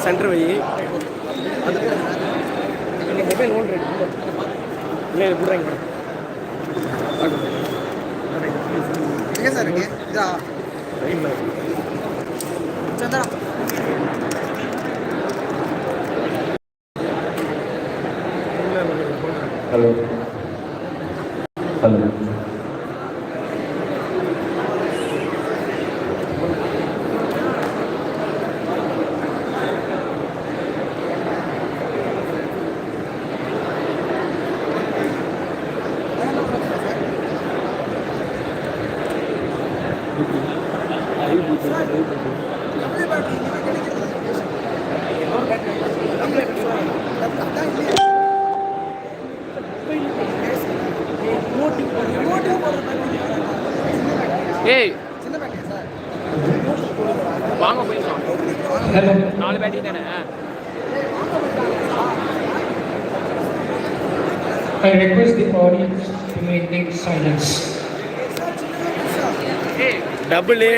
Centre வை அது mobile own rate இல்லை போடுறாங்க மேடம் சார் இருக்கு இதா சந்தா ஹலோ ஹலோ ஏய் வாங்க போயிடலாம் 4 பேட்டிங் தானே I request the audience to maintain silence. double A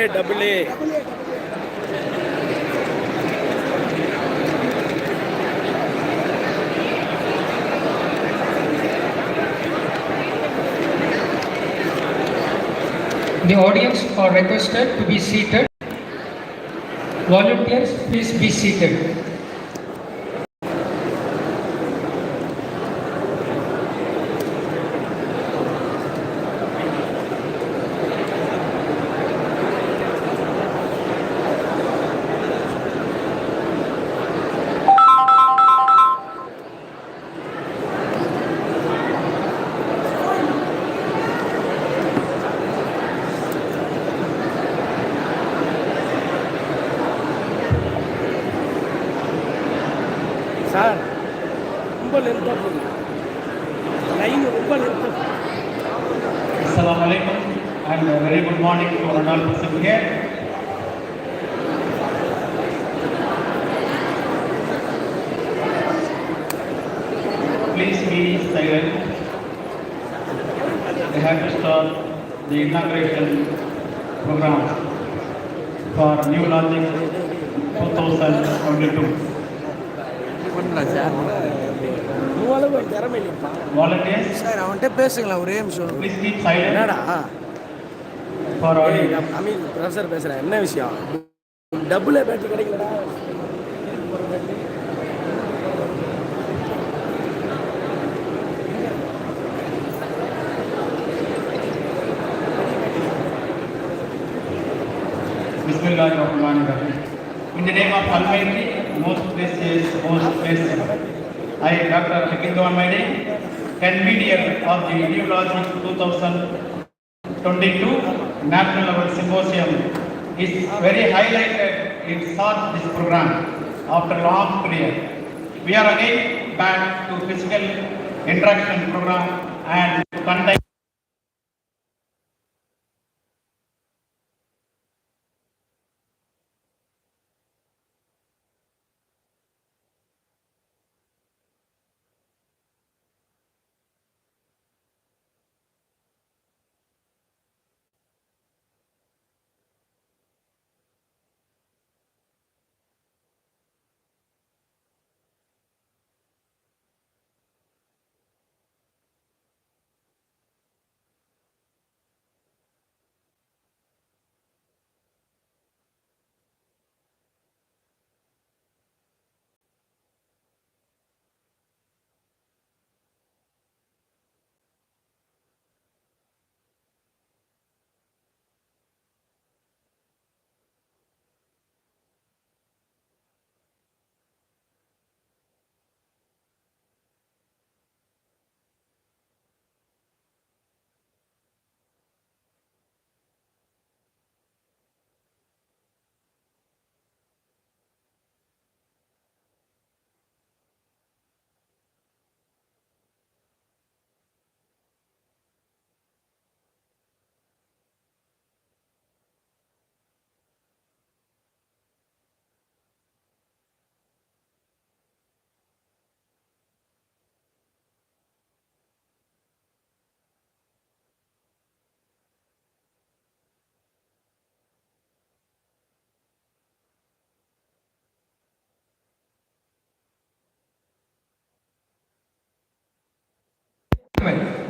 The audience are requested to be seated. Volunteers, please be seated. Sir ரொம்ப லென்த்தாக போகுது லைன் ரொம்ப லென்த்தாக Assalamu alaikum and a very good morning to all present here. Please be silent. I have to start the inauguration program for New Logic 2022. பண்ணலாம் sir அளவு திறமை இல்லைப்பா Volunteers, sir அவன்கிட்ட பேசுங்களா ஒரே நிமிஷம் please keep silent என்னடா for ஏய் audience. நான் அமீர் ப்ரொஃபஸர் பேசுகிறேன் என்ன விஷயம் டபுள் பேட்டரி கிடைக்கலடா Bismillahirrahmanirrahim. In the name of Almighty, most gracious, most blessed, I, Dr. Hikindu Almighty, convener of the New Logic 2022 National Level Symposium, is very highlighted in start this program after long period. We are again back to physical interaction program and conduct.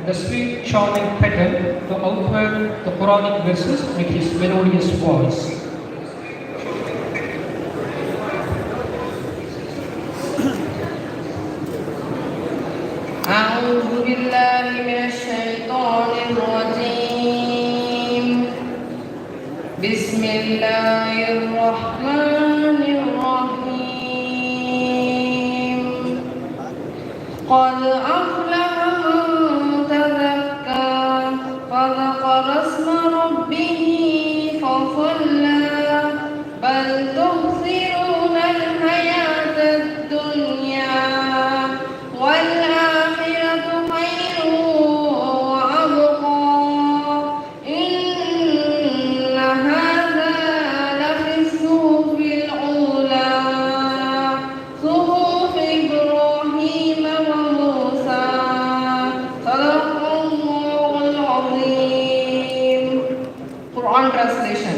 the sweet charming petal to outward the Quranic verses with his melodious voice. أعوذ بالله من الشيطان الرجيم. بسم الله الرحمن الرحيم. قد أفلح من تزكى فذكر اسم ربه فصلى بل تؤثرون الحياة الدنيا والآخرة خير وأبقى إن هذا لفي الصحف الأولى صحف إبراهيم وموسى صدق الله العظيم. Quran translation.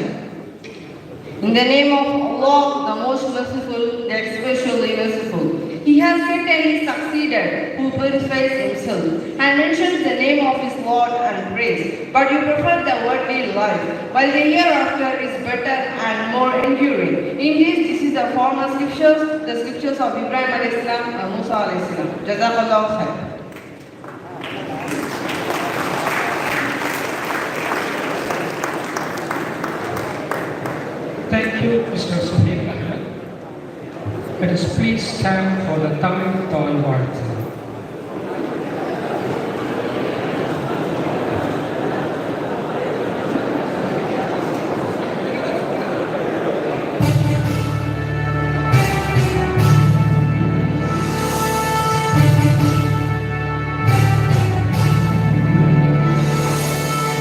In the name of Allah, the most merciful, the especially merciful. He has said and he succeeded, who purifies himself, and mentions the name of his Lord and praise. But you prefer the worldly life, while the hereafter is better and more enduring. Indeed, this is the former scriptures, the scriptures of Ibrahim alayhi salam and Musa alayhi salam. Jazakallahu khair. Thank you, Mr. Suhail Ahmed. Let us please stand for the Tamil Toy Ward.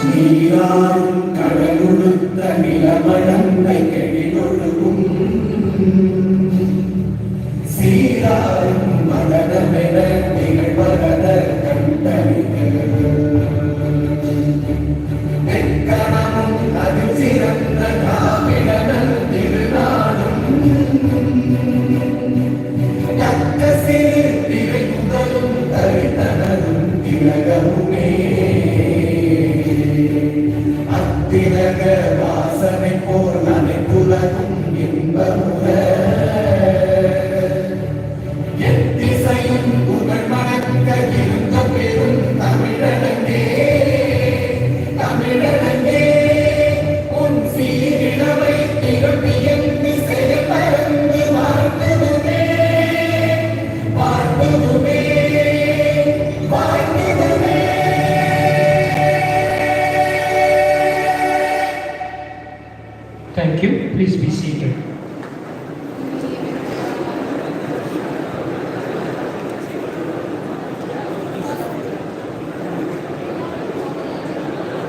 நீராடும் கடலுடுத்த நிலமழந்தை கெழிலொழுகும் சீராடும் மலரமென நிகழ்வரத கண்டறிகணமும் அதில் சிறந்த காவிடனல் திருநாடும் தக்க சிறு திரை முதலும் தரித்தனதும் திலகமுமே திலக வாசனை போல் அனைத்துலகும் இன்பமுற எத்திசையும் புகழ் மணக்க இருந்த பெரும் தமிழனங்கே தமிழனங்கே உன் சீரிழவை திகழ்ந்து செயல் பறந்து வாழ்த்துதுமே வாழ்த்துதுமே வாழ்த்துதுமே. Thank you. Please be seated.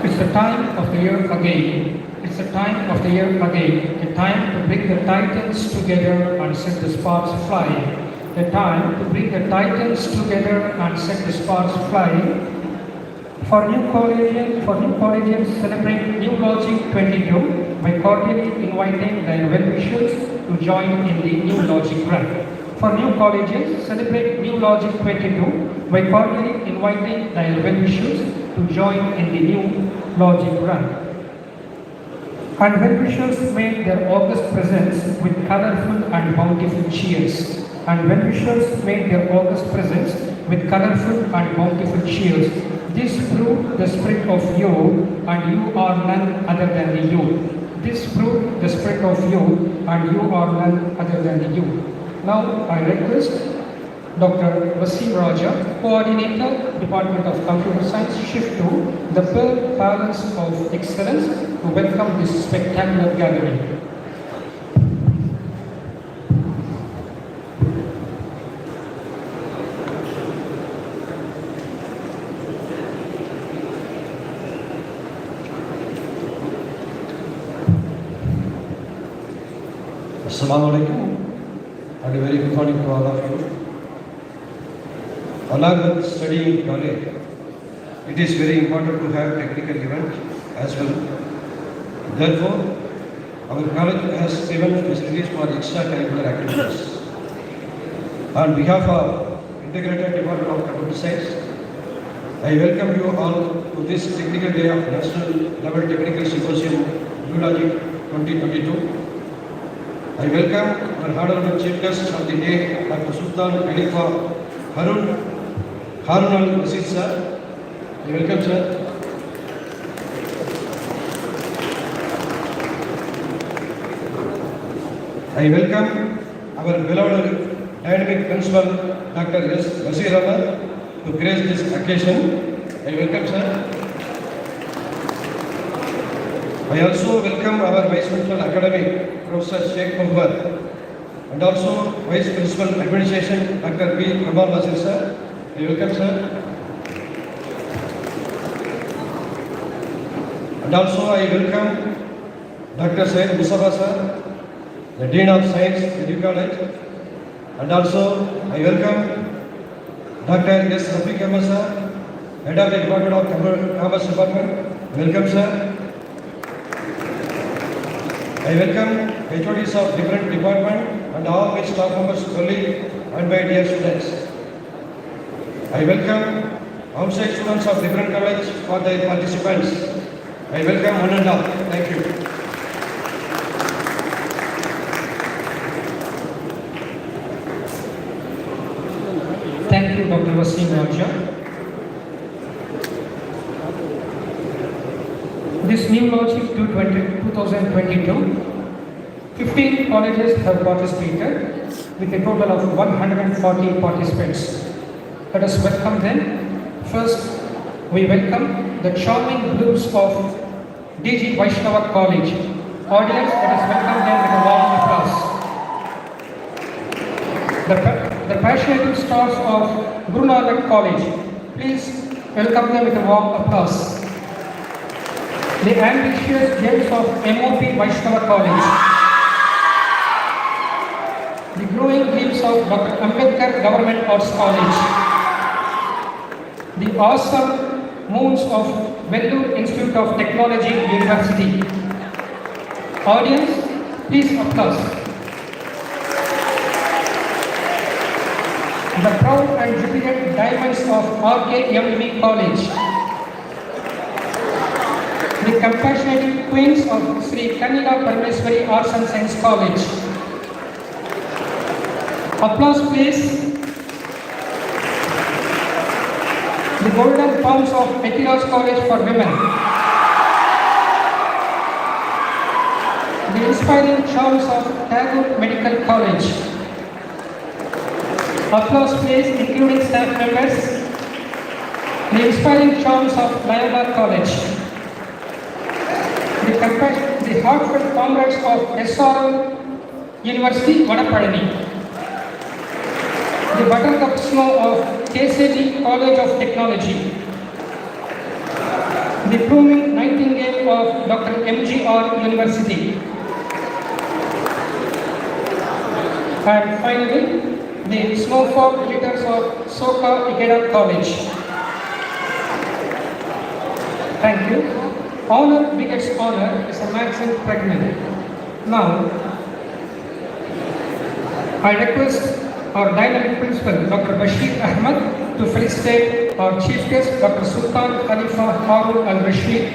It's the time of the year again. It's the time of the year again. The time to bring the titans together and set the sparks flying. The time to bring the titans together and set the sparks flying. For new collegians celebrate New Logic 22 by cordially inviting their well-wishers to join in the New Logic Run. For new collegians celebrate New Logic 22 by cordially inviting their well-wishers to join in the New Logic Run. And well-wishers made their august presence with colorful and bountiful cheers. And well-wishers made their august presence with colorful and bountiful cheers. This proved the spirit of you, and you are none other than the you. This proved the spirit of you, and you are none other than the you. Now I request Dr. Wasim Raja, Coordinator, Department of Computer Science, Shift 2, the Pearl Palace of Excellence, to welcome this spectacular gathering. Assalamu alaikum and a very good morning to all of you. Along with studying in college, it is very important to have technical event as well. Therefore, our college has given facilities for extracurricular activities. On behalf of Integrated Department of Computer Science, I welcome you all to this technical day of National Level Technical Symposium, Zoology 2022. I welcome our honorable chief guest of the day, Dr. Sultan Khalifa Harun Al-Rashid sir. I welcome sir. I welcome our beloved dynamic principal, Dr. S. Basir Ahmed, to grace this occasion. I welcome sir. I also welcome our Vice Principal Academic, Professor Sheikh Muhammad, and also Vice Principal Administration, Dr. B. Kamal Nasir sir. I welcome sir. And also I welcome Dr. Syed Mustafa sir, the Dean of Science, Edu College. And also I welcome Dr. S. Rafiq Ahmed sir, Head of the Department of Commerce Department. Welcome sir. I welcome HODs of different departments and all my staff members, colleagues and my dear students. I welcome outside students of different colleges for their participants. I welcome one and all. Thank you. Thank you, Dr. Wasim Raja. This new launching 2022, 15 colleges have participated with a total of 140 participants. Let us welcome them. First, we welcome the charming blooms of DG Vaishnava College. Audience, let us welcome them with a warm applause. The passionate stars of Guru Nanak College. Please welcome them with a warm applause. The ambitious gems of MOP Vaishnava College. The growing dreams of Dr. Ambedkar Government Arts College. The awesome moons of Vellore Institute of Technology University. Audience, please applause. The proud and jubilant diamonds of RKMV College. The compassionate queens of Sri Kanila Parameswari Arts and Science College. Applause please. The golden palms of Etiras College for Women. The inspiring charms of Tagore Medical College. Applause please, including staff members. The inspiring charms of Loyola College. The heartfelt comrades of SRM University, Vadapadani. The buttercup snow of KCG College of Technology. The blooming nightingale of Dr. MGR University. And finally, the snowfall glitters of Soka Ikeda College. Thank you. Honor begets honor is a maxim pregnant. Now, I request our dynamic principal, Dr. Bashir Ahmed, to felicitate our chief guest, Dr. Sultan Khalifa Harun Al-Rashid,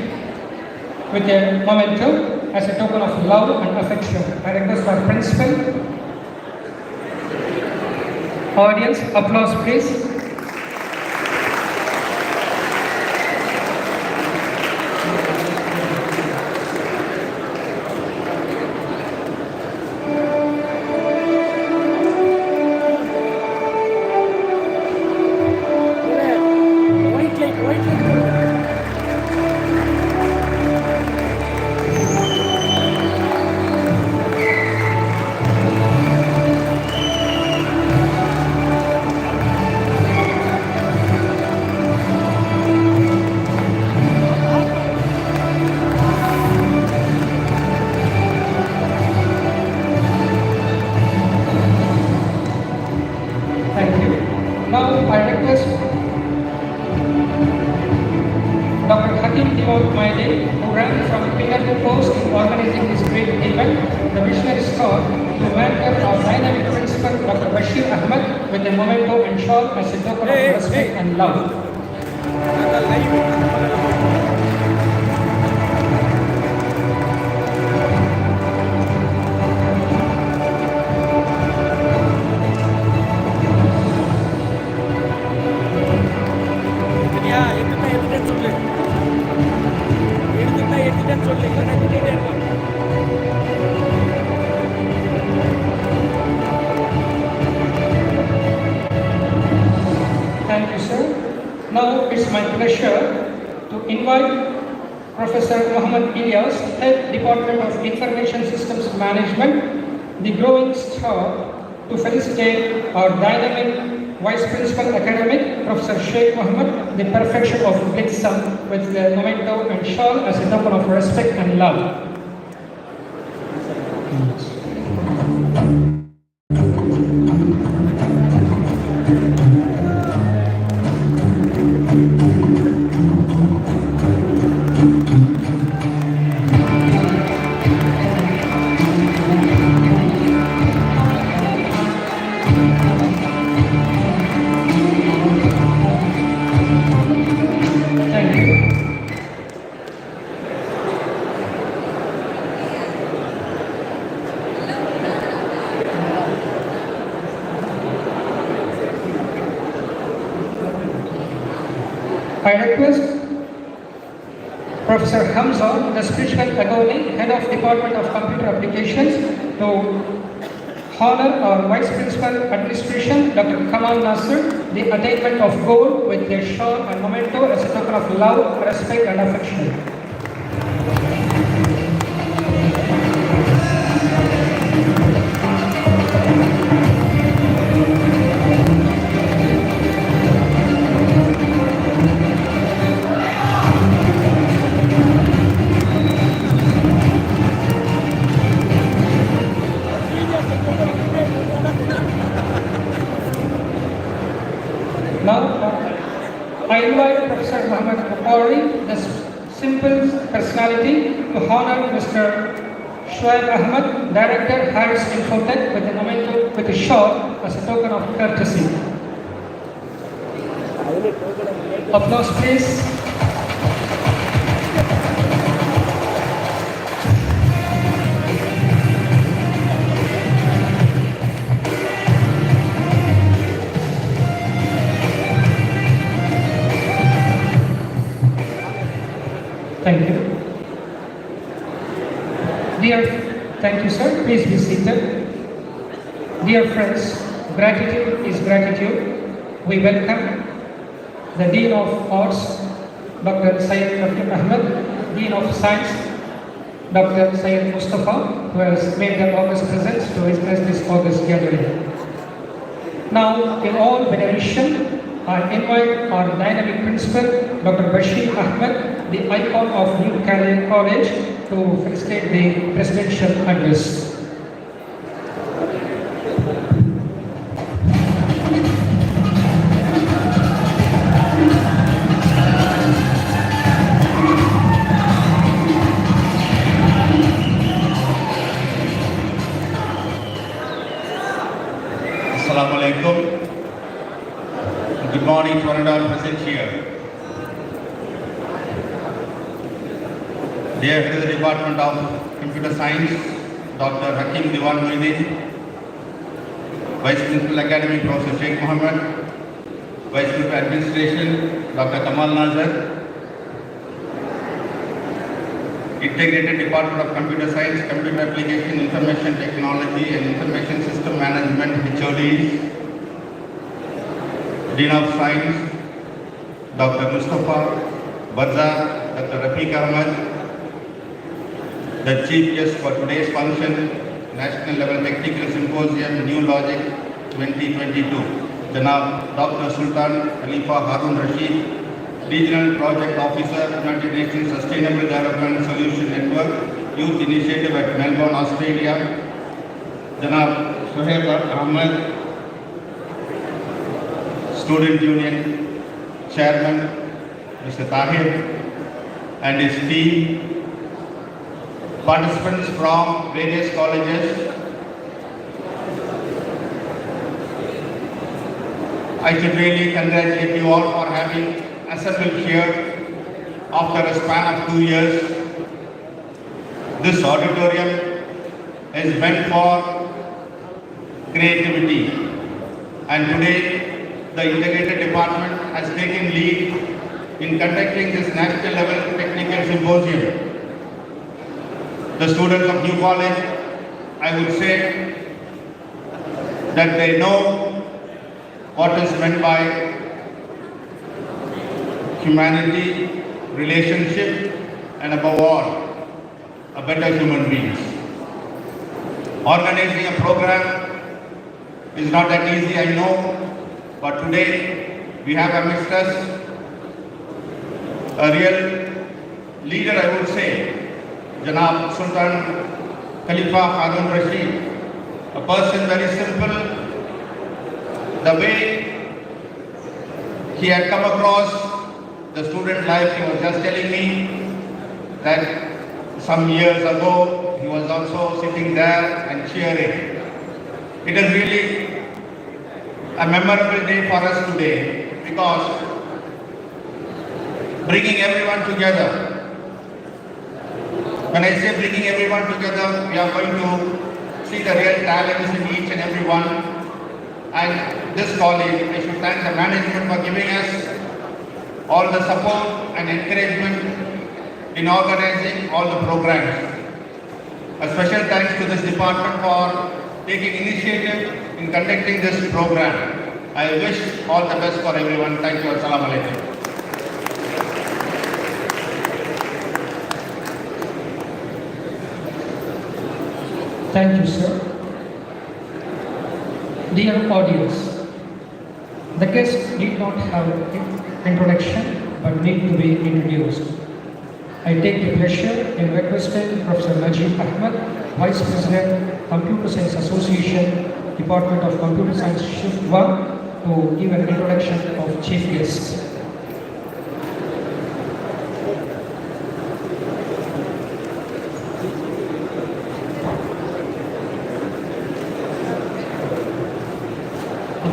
with a memento as a token of love and affection. I request our principal. Audience, applause please. White light. Thank you. Now I request Dr. Hakim Dimod Maide, who ran from pillar to post in organizing this great event, the visionary star, to mentor our dynamic principal, Dr. Bashir Ahmed, with a memento and shawl as a token of respect and love. அதான் live சரியா எடுத்துட்டேன்னு சொல்லு எடுத்துட்டேன்னு சொல்லு இல்லைன்னா திட்டிகிட்டே இருப்பான் Thank you, sir. Now it's my pleasure to invite Professor Muhammad Ilyas, Head Department of Information Systems Management, the growing star, to felicitate our dynamic Vice Principal Academic, Professor Sheikh Muhammad, the perfection of Blitzam, with the memento and shawl as a token of respect and love. Thank you. I request Professor Hamza, the spiritual attorney, Head of Department of Computer Applications, to honor our Vice Principal Administration, Dr. Kamal Nasir, the attainment of gold with their shawl and memento as a token of love, respect and affection. Now, I invite Professor Muhammad Bukhari, the simple personality, to honor Mr. Shoaib Ahmed, Director, Harris Infotech, with a memento with a shawl as a token of courtesy. Applause, please. Thank you. Thank you, sir. Please be seated. Dear friends, gratitude is gratitude. We welcome the Dean of Arts, Dr. Syed Rafiq Ahmed, Dean of Science, Dr. Syed Mustafa, who has made their august presence to express this august gathering. Now, in all veneration, I invite our dynamic principal, Dr. Bashir Ahmed, the icon of New Calais College, to felicitate the presidential address. Assalamu alaikum. Good morning to one and all present here. Dear Head of the Department of Computer Science, Dr. Hakim Diwan Muhyiddin, Vice Principal Academy, Professor Sheikh Muhammad, Vice Principal Administration, Dr. Kamal Nazar, Integrated Department of Computer Science, Computer Application, Information Technology and Information System Management, HODs, Dean of Science, Dr. Mustafa, Barzar, Dr. Rafiq Ahmed, the Chief Guest for today's function, National Level Technical Symposium, New Logic 2022, Janab Dr. Sultan Khalifa Harun Rashid, Regional Project Officer, United Nations Sustainable Development Solution Network, Youth Initiative at Melbourne, Australia, Janab Shoaib Ahmed, Student Union Chairman, Mr. Tahir, and his team, participants from various colleges. I should really congratulate you all for having assembled here after a span of 2 years. This auditorium is meant for creativity, and today the integrated department has taken lead in conducting this national level technical symposium. The students of New College, I would say that they know what is meant by humanity, relationship, and above all, a better human beings. Organizing a program is not that easy, I know, but today we have amidst us a real leader, I would say, Janab Sultan Khalifa Harun Rashid, a person very simple. The way he had come across the student life, he was just telling me that some years ago he was also sitting there and cheering. It is really a memorable day for us today because bringing everyone together. When I say bringing everyone together, we are going to see the real talents in each and every one. And this college, I should thank the management for giving us all the support and encouragement in organizing all the programs. A special thanks to this department for taking initiative in conducting this program. I wish all the best for everyone. Thank you. Assalamu alaikum. Thank you, sir. Dear audience, the guests need not have introduction but need to be introduced. I take the pleasure in requesting Professor Najib Ahmed, Vice President, Computer Science Association, Department of Computer Science Shift 1 to give an introduction of chief guest.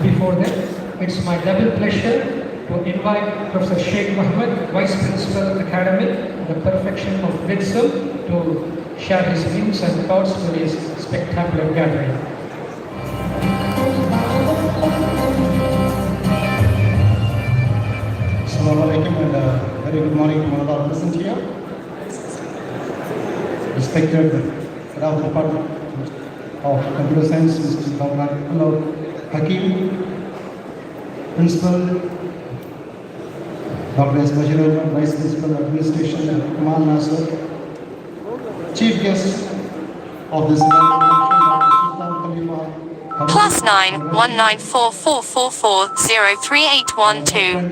Before that, it's my double pleasure to invite Professor Sheikh Mohammed, Vice Principal Academic, the Perfection of Wisdom, to share his views and thoughts for this spectacular gathering. Assalamu alaikum and very good morning to all of our present here. Respected head of the Department of Computer Science, Mr. Dr. Hakim, Principal, Dr. S. Bashir, Vice Principal Administration, and Kamal Nasser, Chief Guest of this event, Sultan Khalifa. +9 19444403812.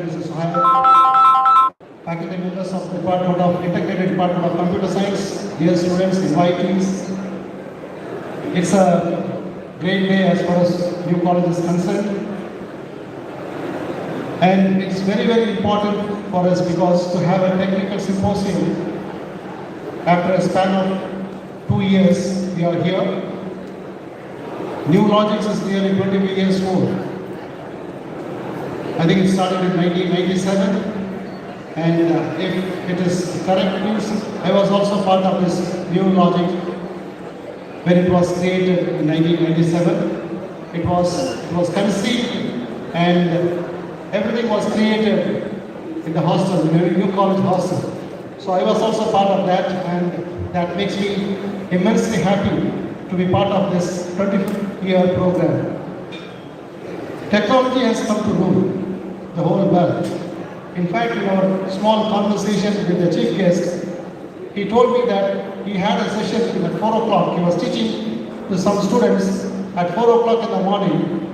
Faculty members of the Department of Integrated Department of Computer Science, dear students, invitees. It's a great day as far as New College is concerned. And it's very, very important for us because to have a technical symposium after a span of 2 years, we are here. New Logics is nearly 20 years old. I think it started in 1997, and if it is correct news, I was also part of this New Logic when it was created in 1997. It was conceived and everything was created in the hostel, the New College hostel. So I was also part of that, and that makes me immensely happy to be part of this 20-year program. Technology has come to rule the whole world. In fact, in our small conversation with the chief guest, he told me that he had a session at 4 o'clock. He was teaching to some students at 4 o'clock in the morning.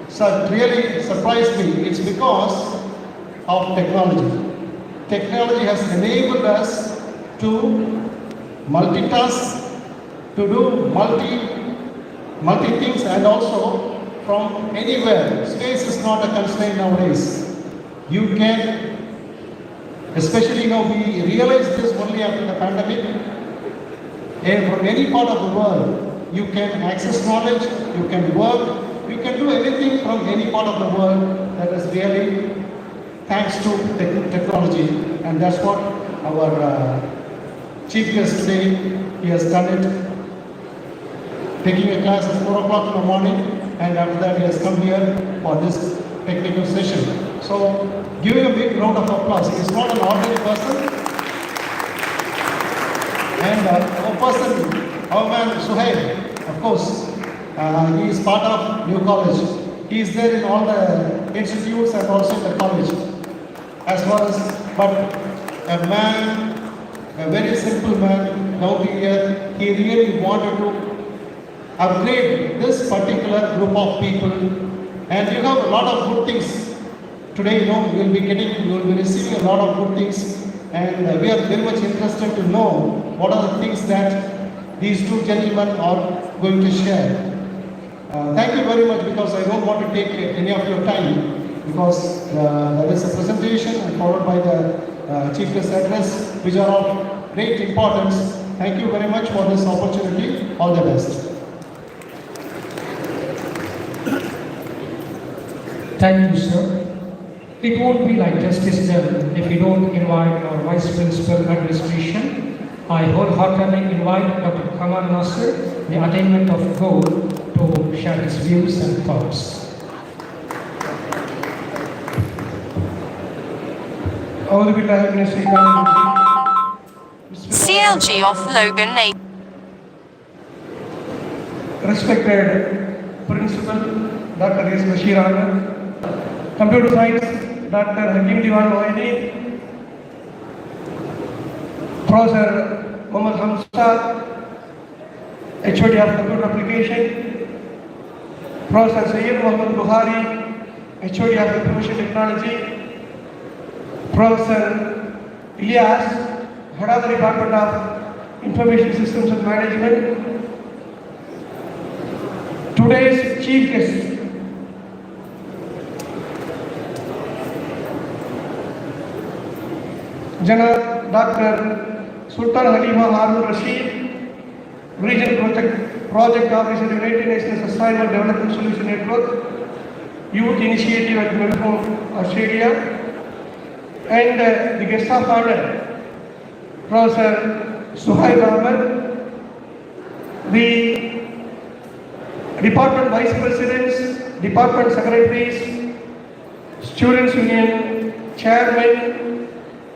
So it really surprised me. It's because of technology. Technology has enabled us to multitask, to do multi things, and also from anywhere. Space is not a constraint nowadays. You can, especially we realized this only after the pandemic, and from any part of the world, you can access knowledge, you can work, you can do anything from any part of the world. That has really thanks to technology, and that's what our chief guest today, he has done it. Taking a class at 4 o'clock in the morning, and after that he has come here for this technical session. So, giving a big round of applause. He is not an ordinary person. And our person, our man Suhail, of course, he is part of New College. He is there in all the institutes and also in the college. As far as, but a man, a very simple man, down here, he really wanted to upgrade this particular group of people, and you have a lot of good things. Today, you will be receiving a lot of good things, and we are very much interested to know what are the things that these two gentlemen are going to share. Thank you very much, because I don't want to take any of your time, because there is a presentation and followed by the chief guest address, which are of great importance. Thank you very much for this opportunity. All the best. Thank you, sir. It won't be like justice done if we don't invite our Vice Principal Administration. I wholeheartedly invite Dr. Kamal Nasser, the attainment of goal, to share his views and thoughts. CLG of Logan 8. Respected Principal Dr. S. Bashir Ahmed, Computer Science Dr. Hakim Diwan Moini, Professor Mohammad Hamza, HOD of Computer Application, Professor Sayyid Muhammad Buhari, HOD of Information Technology, Professor Ilyas, Head of the Department of Information Systems and Management. Today's chief guest, Janab Dr. Sultan Halima Harun Rashid, Regional Project Officer, United Nations Sustainable Development Solution Network, Youth Initiative at Melbourne, Australia, and the guest of honor, Professor Suhail Ahmed, the Department Vice Presidents, Department Secretaries, Students Union Chairman,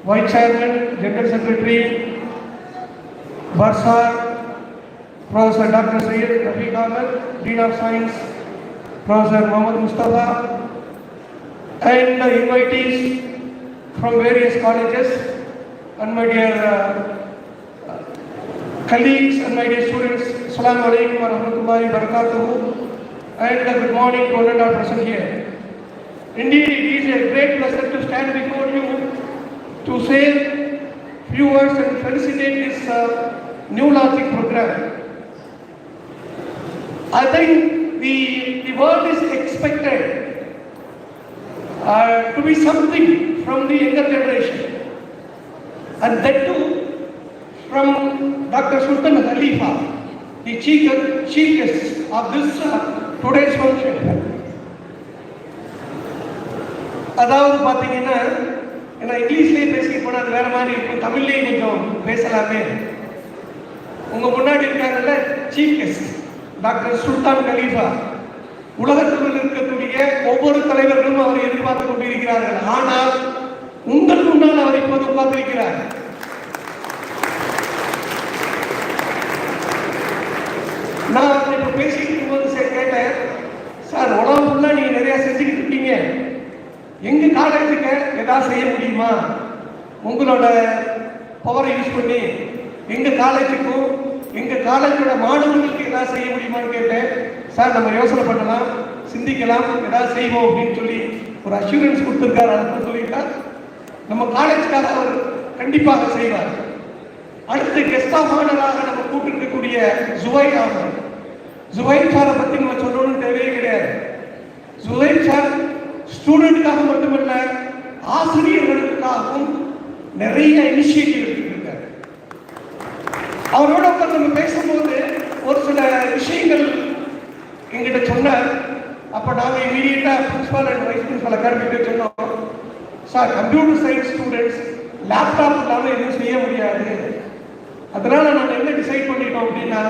Vice Chairman, General Secretary, Barsar, Professor Dr. Sayyid Rafiq Ahmed, Dean of Science, Professor Muhammad Mustafa, and the invitees from various colleges, and my dear colleagues and my dear students. Assalamu alaikum wa rahmatullahi wa barakatuhu, and good morning to all that are present here. Indeed, it is a great pleasure to stand before you to say few words and felicitate this new logic program. I think the world is expected to be something from the younger generation, and that too from Dr. Sultan Khalifa, the chief guest of this today's function. அதாவது பார்த்தீங்கன்னா, நான் இங்கிலீஷ்லேயே பேசிட்டு போனால் அது வேற மாதிரி இருக்கும், தமிழ்லேயே கொஞ்சம் பேசலாமே. உங்கள் முன்னாடி இருக்காங்கல்ல சீஃப் கெஸ்ட் டாக்டர் சுல்தான் கலீஃபா, உலகத்தில் இருக்கக்கூடிய ஒவ்வொரு தலைவர்களும் அவரை எதிர்பார்த்து கொண்டிருக்கிறார்கள். ஆனால் உங்கள் முன்னால் அவர் இப்போது உட்கார்ந்திருக்கிறார். நான் இப்போ பேசிட்டு இருக்கும்போது கேட்டேன், சார் உலகம் ஃபுல்லாக நீங்கள் நிறையா செஞ்சுக்கிட்டு இருக்கீங்க, எங்கள் காலேஜுக்கு ஏதாவது செய்ய முடியுமா, உங்களோட பவரை யூஸ் பண்ணி எங்கள் காலேஜுக்கும் எங்கள் காலேஜோட மாணவர்களுக்கு ஏதாவது செய்ய முடியுமான்னு கேட்டேன். சார் நம்ம யோசனை பண்ணலாம், சிந்திக்கலாம், ஏதாவது செய்வோம் அப்படின்னு சொல்லி ஒரு அஷூரன்ஸ் கொடுத்துருக்காரு. அதை சொல்லிட்டா நம்ம காலேஜுக்காக அவர் கண்டிப்பாக செய்வார். அடுத்து கெஸ்ட் ஆஃப் ஆனராக நம்ம கூட்டிருக்கக்கூடிய ஜுவைல் ஆகும். ஜுவைல் சாரை பற்றி நம்ம சொல்லணும்னு தேவையே கிடையாது. ஜுவைல் சார் ஸ்டூடெண்ட்டுக்காக மட்டுமல்ல, ஆசிரியர்களுக்காகவும் நிறைய இனிஷியேட்டிவ் எடுத்துருக்காரு. அவரோட நம்ம பேசும்போது ஒரு சில விஷயங்கள் எங்கிட்ட சொன்னார். அப்போ நாங்கள் இமீடியட்டாக பிரின்சிபால் அண்ட் வைஸ் பிரின்சிபால் அகாடமிக்கு சொன்னோம், sir computer science students laptop இல்லாமல் எதுவும் செய்ய முடியாது. அதனால நாங்கள் என்ன டிசைட் பண்ணிட்டோம் அப்படின்னா,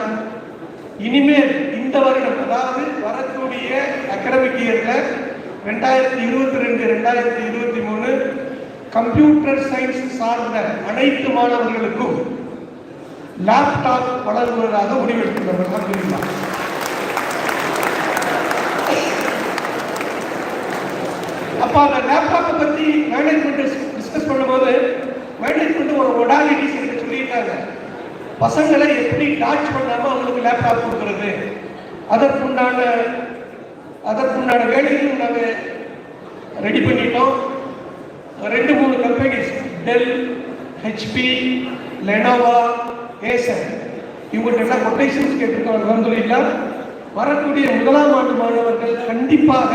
இனிமேல் இந்த வருடம், அதாவது வரக்கூடிய அகாடமிக் இயரில் 2022-2023 கம்ப்யூட்டர் சயின்ஸ் சார்ந்த அனைத்து மாணவர்களுக்கும் லேப்டாப் வழங்குவதாக முடிவெடுத்துள்ளோம். அப்போ அந்த லேப்டாப்பை பற்றி மேனேஜ்மெண்ட் டிஸ்கஸ் பண்ணும்போது மேனேஜ்மெண்ட் ஒரு மொடாலிட்டிஸ் என்று சொல்லியிருக்காங்க. பசங்களை எப்படி டாச் பண்ணாமல் அவங்களுக்கு லேப்டாப் கொடுக்குறது, அதற்குண்டான வேலையும் நாங்கள் ரெடி பண்ணிட்டோம். 2-3 companies, Dell, HP, Lenovo, Acer, இவங்கள்ட்ட எல்லாம் கொட்டேஷன்ஸ் கேட்டிருக்கோம். அல்ஹம்துலில்லாஹ் வரக்கூடிய முதலாம் ஆண்டு மாணவர்கள் கண்டிப்பாக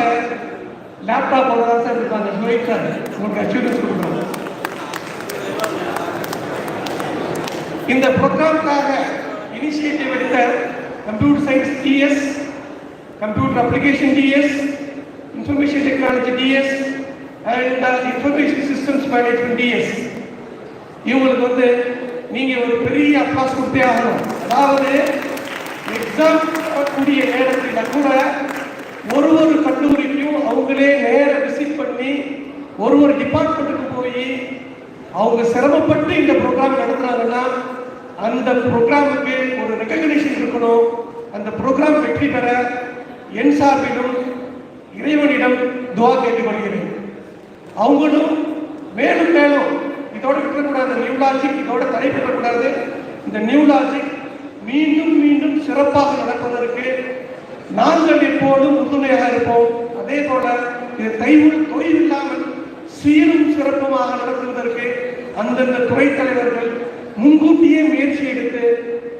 லேப்டாப் தான் சார் இருக்காங்க. ஸ்லோயிட் சார் உங்களுக்கு அச்சூரன்ஸ் கொடுக்குறோம். இந்த ப்ரோக்ராமுக்காக இனிஷியேட்டிவ் எடுத்த கம்ப்யூட்டர் சயின்ஸ் டிஎஸ், கம்ப்யூட்டர் அப்ளிகேஷன் டிஎஸ், இன்ஃபர்மேஷன் டெக்னாலஜி டிஎஸ் அண்ட் இன்ஃபர்மேஷன் சிஸ்டம்ஸ் மேனேஜ்மெண்ட் டிஎஸ், இவங்களுக்கு நீங்கள் ஒரு பெரிய அப்ளாஸ் கொடுத்தே ஆகணும். அதாவது எக்ஸாம் கூடிய நேரத்தில் கூட ஒரு கல்லூரிக்கும் அவங்களே நேர விசிட் பண்ணி ஒரு டிபார்ட்மெண்ட்டுக்கு போய் அவங்க சிரமப்பட்டு இந்த ப்ரோக்ராம் நடத்துறாங்கன்னா அந்த ப்ரோக்ராமுக்கு ஒரு ரெகக்னிஷன் இருக்கணும். அந்த ப்ரோக்ராம் வெற்றி பெற என் சார்பிலும் இறைவனிடம் துவா கேட்டுக்கொள்கிறேன். அவங்களும் மேலும் மேலும் இதோட விட்டுறக்கூடாது, நியூ லாஜிக் இதோட தடைபெறக்கூடாது. இந்த நியூ லாஜிக் மீண்டும் மீண்டும் சிறப்பாக நடப்பதற்கு நாங்கள் எப்போதும் உறுதுணையாக இருப்போம். அதே போல இது தொய்வில்லாமல் சீரும் சிறப்புமாக நடத்துவதற்கு அந்தந்த துறை தலைவர்கள் முன்கூட்டியே முயற்சி எடுத்து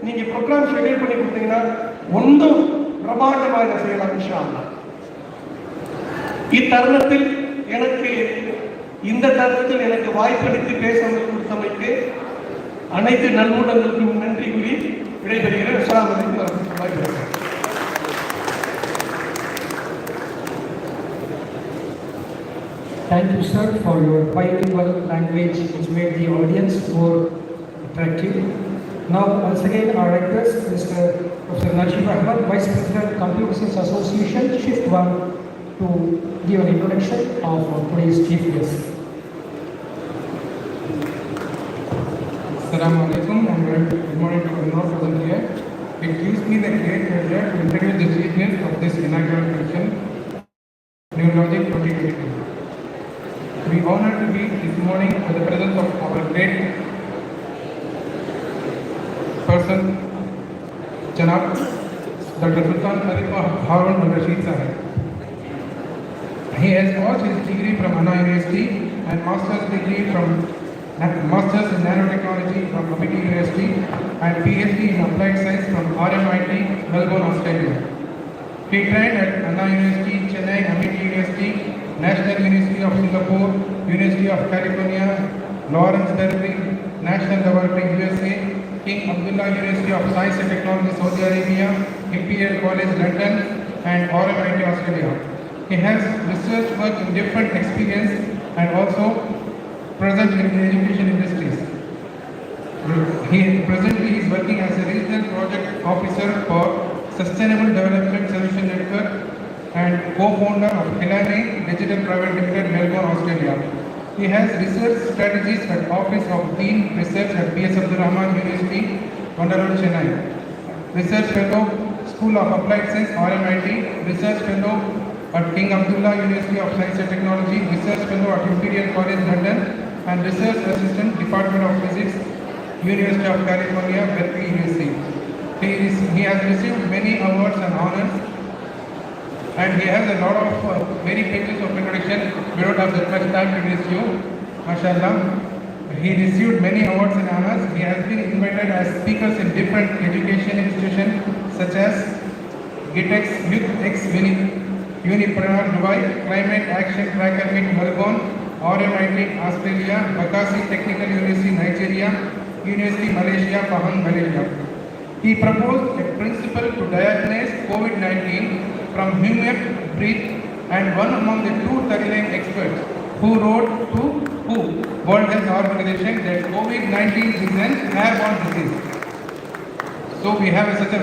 நீங்க ப்ரோக்ராம் ஷெட்யூல் பண்ணி கொடுத்தீங்கன்னா ஒன்றும் பிரமாண்டமாக செய்யலாம் இன்ஷா அல்லாஹ். இந்த தருணத்தில் எனக்கு வாய்ப்பளித்து பேச கொடுத்தமைக்கு அனைத்து நல்லுள்ளங்களுக்கும் நன்றி கூறி விடைபெறுகிறேன். அஸ்ஸலாமு அலைக்கும் வரஹ்மத்துல்லாஹி வபரகாத்துஹு. Thank you, sir, for your bilingual language which made the audience more attractive. Now, once again, our request Mr. Professor Najib Ahmad, Vice President, Computer Science Association, Shift 1, to give an introduction of today's chief guest. Assalamu alaikum and good morning to everyone present here. It gives me the great pleasure to introduce the chief guest of this inaugural function, New Logic 2022. We are honored to be this morning with the presence of our great person, Janab Dr. Sultan Khalifa Harun al-Rashid Sahib. He has got his degree from Anna University and master's degree from Masters in Nanotechnology from Amity University and PhD in Applied Science from RMIT, Melbourne, Australia. He trained at Anna University, Chennai, Amity University, National University of Singapore, University of California, Lawrence Berkeley, National Laboratory USA, King Abdullah University of Science and Technology, Saudi Arabia, Imperial College, London, and RMIT, Australia. He has research work in different experience and also present in the education industries. Presently is working as a regional project officer for Sustainable Development Solution Network and co-founder of Elane Digital Private Limited, Melbourne, Australia. He has research strategies at Office of Dean Research at B.S. Abdul Rahman University, Vandarod, Chennai. Research Fellow, School of Applied Science, RMIT. Research Fellow at King Abdullah University of Science and Technology. Research Fellow at Imperial College, London. And Research Assistant, Department of Physics, University of California, Berkeley, USA. He has received many awards and honors, and he has a lot of many pages of introduction. We don't have that much time to list you, mashallah. He received many awards and honors. He has been invited as speakers in different education institutions such as GITEX, Youth X Unipreneur Dubai, Climate Action Tracker Meet Melbourne, RMIT Australia, Bakassi Technical University Nigeria, University Malaysia, Pahang, Malaysia. He proposed a principle to diagnose COVID-19 from human breathe, and one among the 239 experts who wrote to WHO, World Health Organization, that COVID-19 is an airborne disease. So we have such a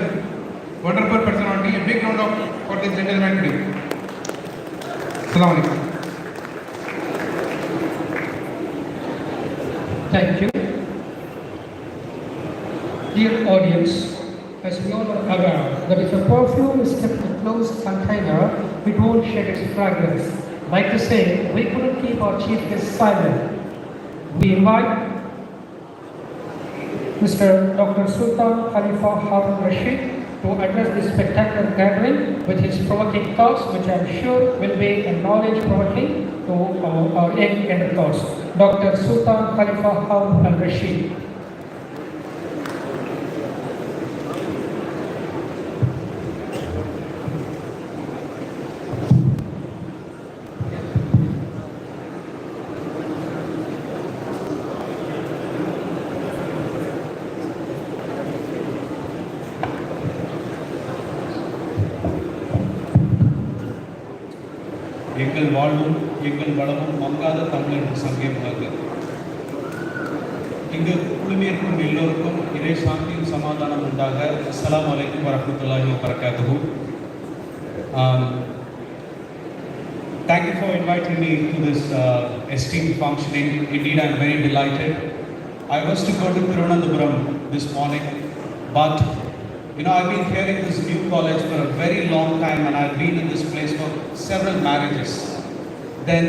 wonderful personality. A big round of for this gentleman today. Assalamu alaikum. Thank you. Dear audience, as we all are aware that if a perfume is kept in a closed container, it won't shed its fragrance. Like to say, we couldn't keep our chief guest silent. We invite Mr. Dr. Sultan Khalifa Harun Rashid to address this spectacular gathering with his provoking thoughts, which I am sure will be a knowledge-provoking to our young intercourse. Dr. Sultan Khalifa Harun al-Rashid. எங்கள் வாழ்வும் எங்கள் வளமும் மங்காத தமிழர் சங்கேமாக இங்கு குழுமியிருக்கும் எல்லோருக்கும் இறை சாந்தியும் சமாதானம் உண்டாக. அஸ்ஸலாமு அலைக்கும் வரஹ்மத்துல்லாஹி வபரகாத்துஹு. Thank you for inviting me to this esteemed function. Indeed, I am very delighted. I was to go to Thiruvananthapuram this morning, but I've been hearing this new college for a very long time, and I've been in this place for several marriages. Then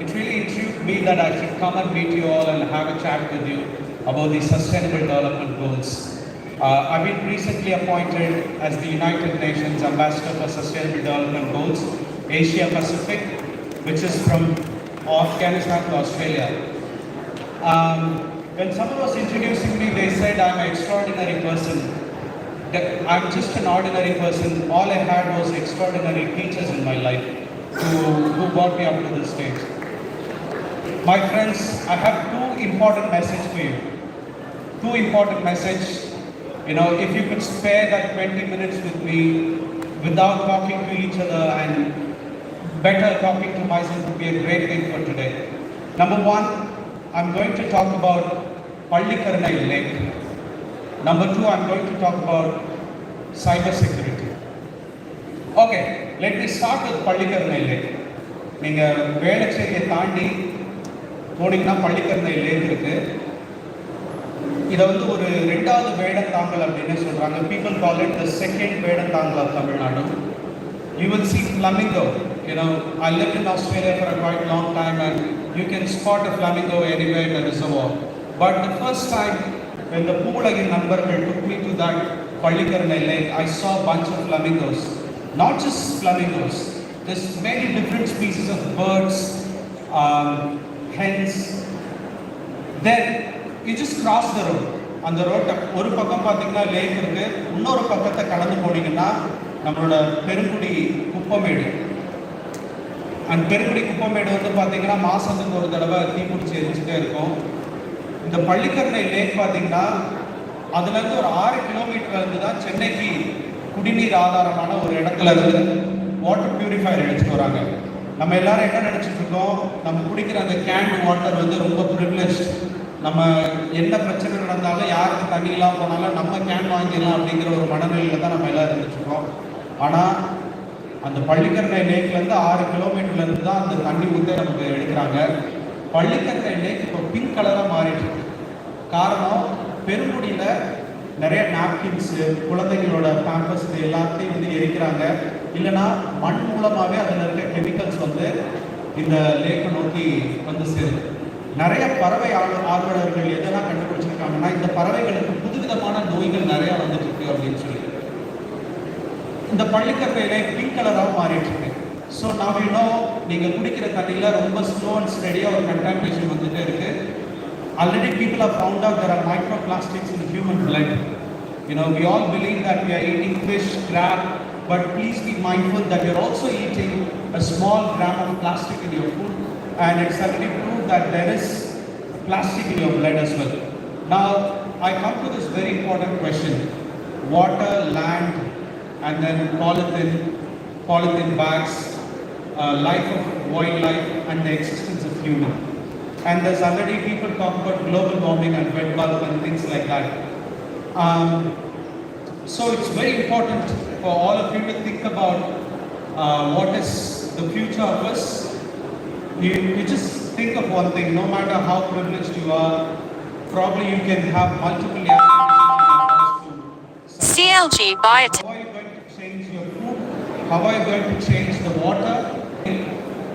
it really intrigued me that I should come and meet you all and have a chat with you about the Sustainable Development Goals. I've been recently appointed as the United Nations Ambassador for Sustainable Development Goals, Asia Pacific, which is from Afghanistan to Australia. When someone was introducing me, they said I'm an extraordinary person. I'm just an ordinary person. All I had was extraordinary teachers in my life who brought me up to this stage. My friends, I have two important messages for you. Two important messages. If you could spare that 20 minutes with me without talking to each other and better talking to myself would be a great thing for today. Number one, I'm going to talk about Pallikaranai Lake. Number two, I'm going to talk about cyber security. Okay, let me start with Pallikaranai Lake. நீங்கள் வேளச்சேரியை தாண்டி போனீங்கன்னா Pallikaranai Lake இருக்கு. இதை ஒரு ரெண்டாவது வேடந்தாங்கல் அப்படின்னு சொல்றாங்க. People call it the second Vedanthangal of Tamil Nadu. You will see flamingo. I lived in Australia for a quite long time, and you can spot a flamingo anywhere in the reservoir. But the first time when the Poolagin Nambarkal took me to that Pallikaranai Lake, I saw a bunch of flamingos. Not just flamingos, there's many different species of birds, hens. Then you just cross the road. அந்த ரோட்டை ஒரு பக்கம் பார்த்தீங்கன்னா லேக் இருக்கு, இன்னொரு பக்கத்தை கடந்து போனீங்கன்னா நம்மளோட பெருங்குடி குப்பமேடு. அந்த பெருங்குடி குப்பமேடு பார்த்தீங்கன்னா மாசத்துக்கு ஒரு தடவை தீப்பிடிச்சு எரிஞ்சுட்டே இருக்கும். இந்த Pallikaranai லேக் பார்த்தீங்கன்னா அதுலேருந்து ஒரு 6 கிலோமீட்டர்லேருந்து தான் சென்னைக்கு குடிநீர் ஆதாரமான ஒரு இடத்துல இருந்து வாட்டர் பியூரிஃபையர் எடுத்துட்டு வராங்க. நம்ம எல்லாரும் என்ன நினச்சிட்டு இருக்கோம், நம்ம குடிக்கிற அந்த கேன் வாட்டர் ரொம்ப ப்ரிவிலேஜ். நம்ம என்ன பிரச்சனை நடந்தாலும் யாருக்கு தண்ணி இல்லாமல் போனாலும் நம்ம கேன் வாங்கிடலாம் அப்படிங்கிற ஒரு மனநிலையில் தான் நம்ம எல்லாம் இருந்துட்டுருக்கோம். ஆனால் அந்த Pallikaranai லேக்லேருந்து 6 கிலோமீட்டர்லேருந்து தான் அந்த தண்ணி நமக்கு எடுக்கிறாங்க. Pallikaranai லேக் இப்போ பிங்க் கலராக மாறிட்டு இருக்கு. காரணம், பெருங்குடியில் நிறைய நாப்கின்ஸு, குழந்தைங்களோட பேம்பர்ஸ் இது எல்லாத்தையும் எரிக்கிறாங்க. இல்லைன்னா மண் மூலமாகவே அதில் இருக்க கெமிக்கல்ஸ் இந்த லேக்கை நோக்கி சேருது. நிறைய பறவை ஆர்வலர்கள் எதெல்லாம் கண்டுபிடிச்சிருக்காங்கன்னா, இந்த பறவைகளுக்கு புதுவிதமான நோய்கள் நிறையா வந்துட்டு இருக்கு அப்படின்னு சொல்லி இந்த Pallikaranai லேக் பிங்க் கலராக மாறிட்டு இருக்கு. ஸோ நாம் நீங்கள் குடிக்கிற தண்ணியில் ரொம்ப ஸ்லோ அண்ட் ஸ்டெடியாக ஒரு கண்டாமினேஷன் வந்துட்டே இருக்கு. Already people have found out there are microplastics in human blood. We all believe that we are eating fish, crab, but please be mindful that you're also eating a small gram of plastic in your food, and it's already proved that there is plastic in your blood as well. Now, I come to this very important question. Water, land, and then polythene, polythene bags, life of wildlife, and the existence of human. And there's already people talk about global warming and wet bulb and things like that. So it's very important for all of you to think about what is the future of us. You just think of one thing, no matter how privileged you are, probably you can have multiple CLG Biotech. How are you going to change your food? How are you going to change the water?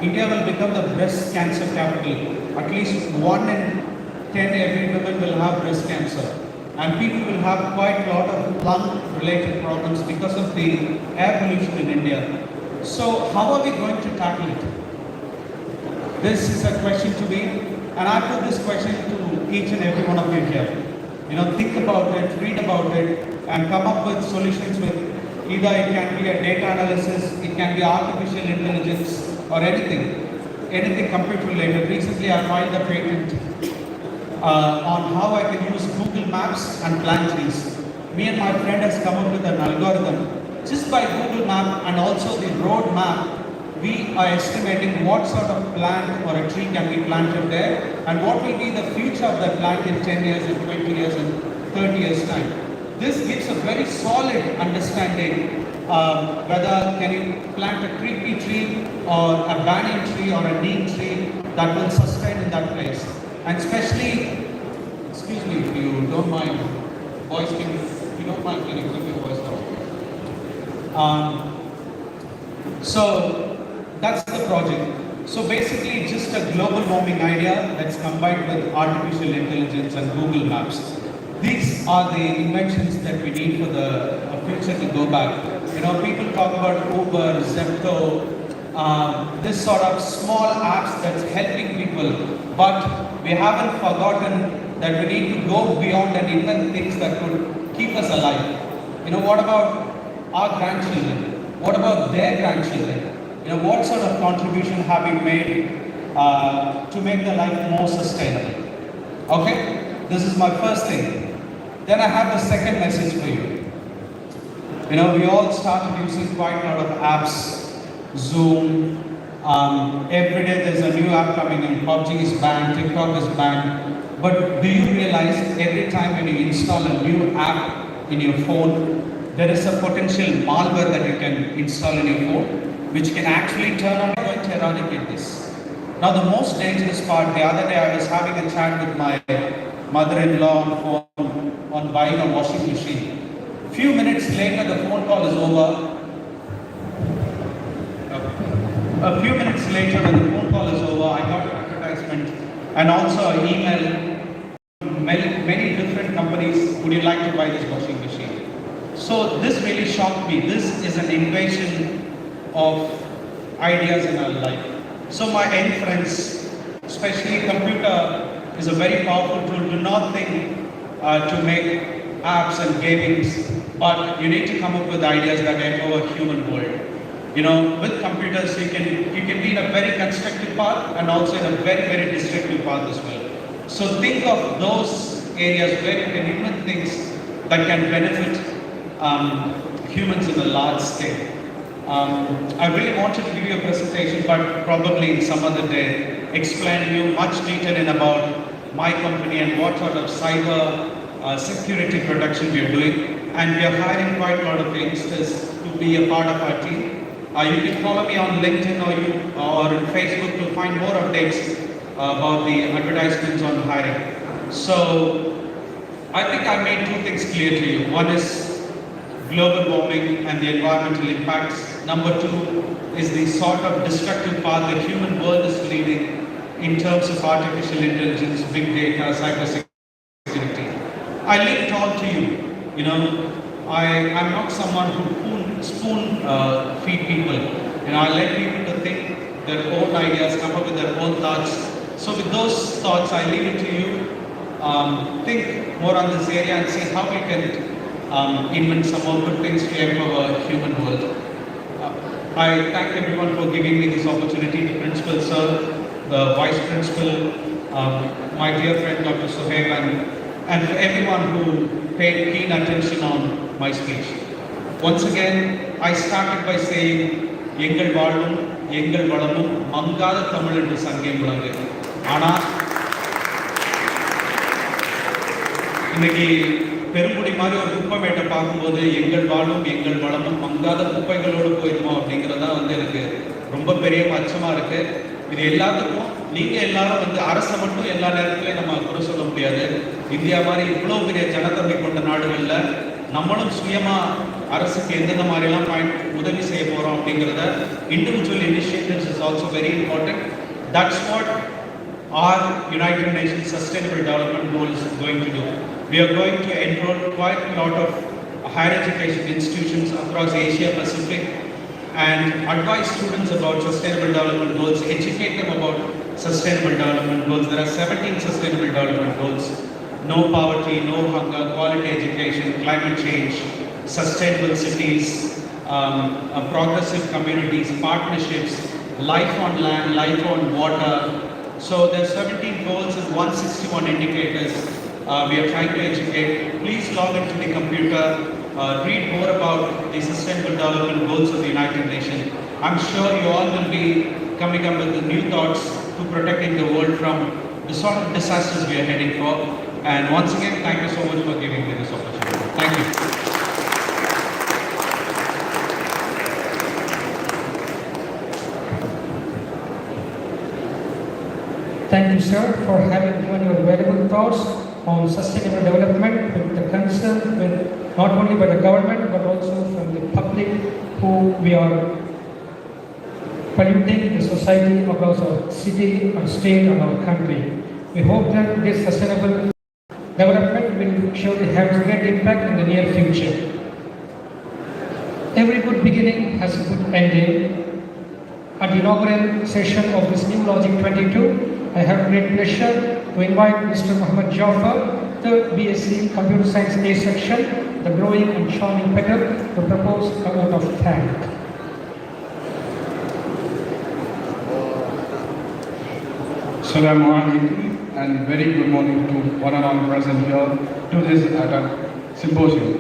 India will become the breast cancer capital. At least 1 in 10 every woman will have breast cancer. And people will have quite a lot of lung-related problems because of the air pollution in India. So how are we going to tackle it? This is a question to me, and I put this question to each and every one of you here. Think about it, read about it, and come up with solutions with either it can be a data analysis, it can be artificial intelligence, or anything computer related. Recently, I filed a patent on how I can use Google Maps and plant trees. Me and my friend has come up with an algorithm. Just by Google Map and also the road map, we are estimating what sort of plant or a tree can be planted there and what will be the future of that plant in 10 years, in 20 years, and 30 years time. This gives a very solid understanding whether can you plant a creepy tree or a banyan tree or a neem tree that will sustain in that place. And especially, excuse me if you don't mind, voice can, if you don't mind, can you keep your voice down? So that's the project. So basically just a global warming idea that's combined with artificial intelligence and Google Maps. These are the inventions that we need for the future to go back. People talk about Uber, Zepto, this sort of small apps that's helping people, but we haven't forgotten that we need to go beyond and invent things that could keep us alive. What about our grandchildren? What about their grandchildren? What sort of contribution have we made to make their life more sustainable? Okay, this is my first thing. Then I have the second message for you. We all started using quite a lot of apps, Zoom. Every day there's a new app coming in. PUBG is banned, TikTok is banned. But do you realize every time when you install a new app in your phone, there is a potential malware that you can install in your phone, which can actually turn on going to eradicate this. Now the most dangerous part, the other day I was having a chat with my mother-in-law on phone on buying a washing machine. Few minutes later the phone call is over. A few minutes later when the phone call is over, I got an advertisement and also an email. Many different companies, would you like to buy this washing machine? So this really shocked me. This is an invasion of ideas in our life. So my young friends, especially computer is a very powerful tool. Do not think to make apps and gamings, but you need to come up with ideas that empower human world. With computers you can be in a very constructive path and also in a very, very destructive path as well. So think of those areas where you can implement things that can benefit humans in a large scale. I really wanted to give you a presentation, but probably in some other day, explaining you much detail in about my company and what sort of cyber security production we are doing. And we are hiring quite a lot of youngsters to be a part of our team. You can follow me on LinkedIn or Facebook to find more updates about the advertisements on hiring. So I think I made two things clear to you. One is global warming and the environmental impacts. Number two is the sort of destructive path the human world is leading in terms of artificial intelligence, big data, cybersecurity. I leave it all to you. I'm not someone who spoon feed people. I let people to think their own ideas, come up with their own thoughts. So with those thoughts, I leave it to you. Think more on this area and see how we can invent some more good things to empower human world. I thank everyone for giving me this opportunity, the principal sir, the vice principal, my dear friend Dr. Sohaib, and for everyone who paid keen attention on my speech. Once again, I started by saying எங்கள் வாழ்வும் எங்கள் வளமும் மங்காத தமிழ் என்று சங்கே முழங்கு. ஆனால் இன்னைக்கு பெருங்குடி மாதிரி ஒரு குப்பைமேட்டை பார்க்கும்போது எங்கள் வாழ்வும் எங்கள் வளமும் மங்காத குப்பைகளோடு போயிடுமோ அப்படிங்கிறதா எனக்கு ரொம்ப பெரிய அச்சமாக இருக்கு. இது எல்லாத்துக்கும் நீங்கள் எல்லாரும் அரசை மட்டும் எல்லா நேரத்துலையும் நம்ம குறை சொல்ல முடியாது. இந்தியா மாதிரி இவ்வளோ பெரிய ஜனத்தொகை கொண்ட நாடுகளில் நம்மளும் சுயமாக அரசுக்கு எந்தெந்த மாதிரிலாம் உதவி செய்ய போகிறோம் அப்படிங்கிறத individual initiatives is also very important. That's what our United Nations Sustainable Development Goals is going to do. We are going to enroll quite a lot of higher education institutions across Asia Pacific and advise students about Sustainable Development Goals, educate them about Sustainable Development Goals. There are 17 Sustainable Development Goals. No poverty, no hunger, quality education, climate change, sustainable cities, progressive communities, partnerships, life on land, life on water. So there are 17 goals and 161 indicators we are trying to educate. Please log into the computer, read more about the Sustainable Development Goals of the United Nations. I'm sure you all will be coming up with the new thoughts to protecting the world from the sort of disasters we are heading for. And once again, thank you so much for giving me this opportunity. Thank you. Thank you, sir, for having given your valuable thoughts on sustainable development with the concern with not only by the government but also from the public who we are polluting the society across our city, our state and our country. We hope that this sustainable development will surely have a great impact in the near future. Every good beginning has a good ending. At the inaugural session of this new Logic 22, I have great pleasure to invite Mr. Muhammad Jafar, the BSc Computer Science A section, the growing and shining petal, to propose a vote of thanks. Assalamu alaikum and very good morning to one and all present here to this symposium.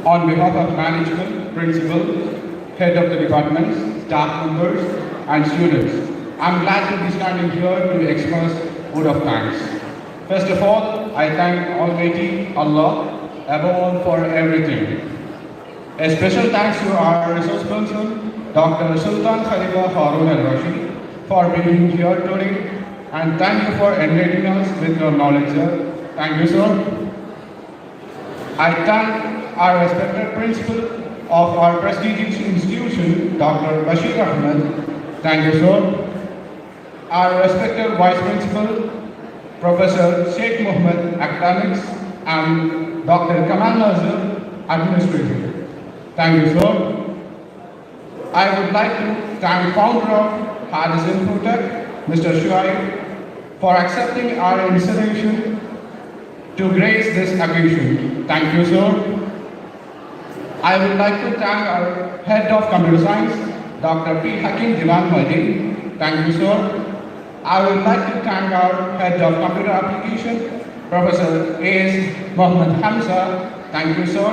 On behalf of management, principal, head of the departments, staff members and students, I'm glad to be standing here to express word of thanks. First of all, I thank Almighty Allah above all for everything. A special thanks to our resource person, Dr. Sultan Khalifa Harun al-Rashid, for being here today, and thank you for enlightening us with your knowledge, sir. Thank you, sir. I thank our respected principal of our prestigious institution, Dr. Bashir Ahmed. Thank you, sir. Our respected Vice Principal, Professor Sheikh Mohammed, Academics, and Dr. Kamal Nazir, Administrative. Thank you, sir. I would like to thank founder of Hadis Infotech, Mr. Shuaib, for accepting our invitation to grace this occasion. Thank you, sir. I would like to thank our Head of Computer Science, Dr. P. Hakim Diwan Mahdi. Thank you, sir. I would like to thank our Head of Computer Application, Professor A.S. Mohammed Hamza. Thank you, sir.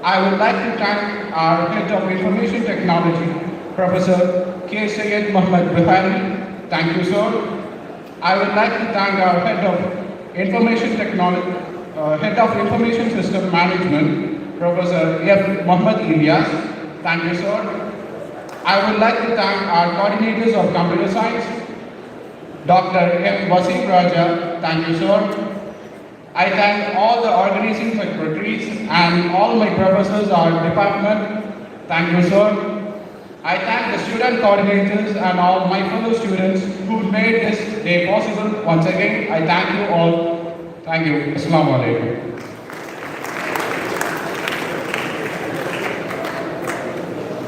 I would like to thank our Head of Information Technology, Professor K. Syed Mohammed Buhari. Thank you, sir. I would like to thank our Head of Information Technology, Head of Information System Management, Professor F. Mohammed Ilyas. Thank you, sir. I would like to thank our coordinators of Computer Science, Dr. M. Wasim Raja. Thank you, sir. I thank all the organizing secretaries and all my professors our department. Thank you, sir. I thank the student coordinators and all my fellow students who made this day possible. Once again, I thank you all. Thank you. Assalamu alaikum.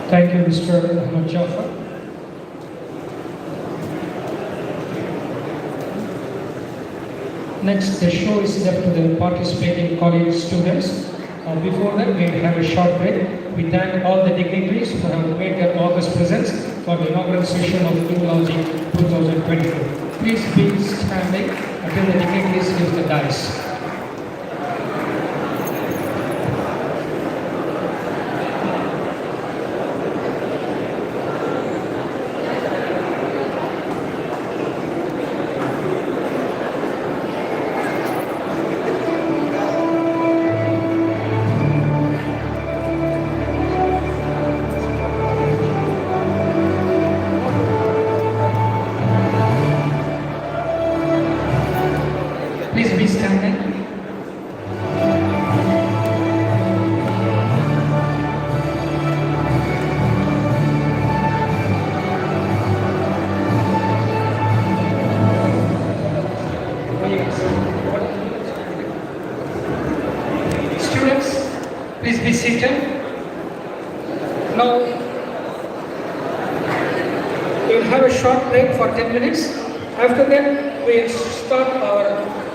Thank you, Mr. Muhammad Jafar. Next, the show is left to the participating college students. Before that, we have a short break. We thank all the dignitaries who have made their august presence for the inaugural session of New Logic 2024. Please be standing until the dignitaries leave the dais. Please be seated. Now, we will have a short break for 10 minutes. After that, we will start our